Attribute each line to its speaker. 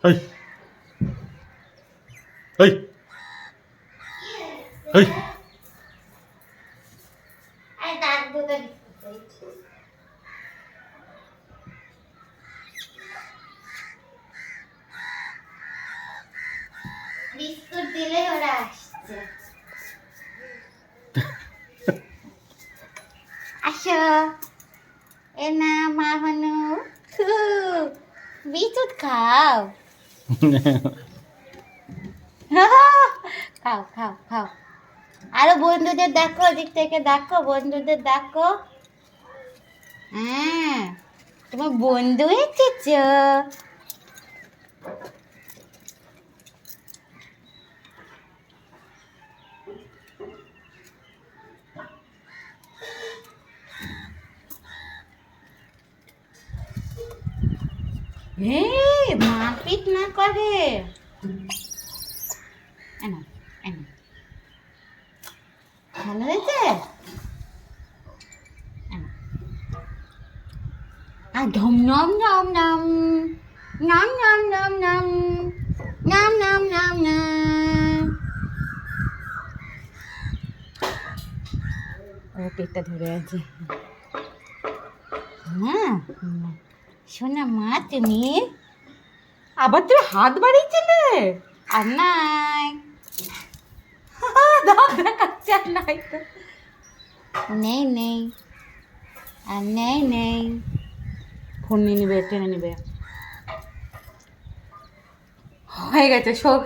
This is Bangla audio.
Speaker 1: এই এই এই
Speaker 2: বিস্কুট দিলে ওরা আসছে। আসো এ না মা হনু বিস্কুট খাও। খাও খাও খাও। আরো বন্ধুদের দেখো, ওদিক থেকে দেখো, বন্ধুদের দেখো। হ্যাঁ তোমার বন্ধু এসেছো। মারপিট না করে। এনো এনো ভালো হয়েছে। আর ধম নম নম নম নম নম নম নম নম নম নম নম। ও পেটটা ধরে আছে। হ্যাঁ শোনা মা তুমি আবার তুই হাত বাড়িয়েছিলে। আর নাই দাঁত দেখাচ্ছে। আর নাই তো নেই নেই আর নেই নেই। ফোন নিয়ে নেবে, টেনে নেবে। হয়ে গেছে সব।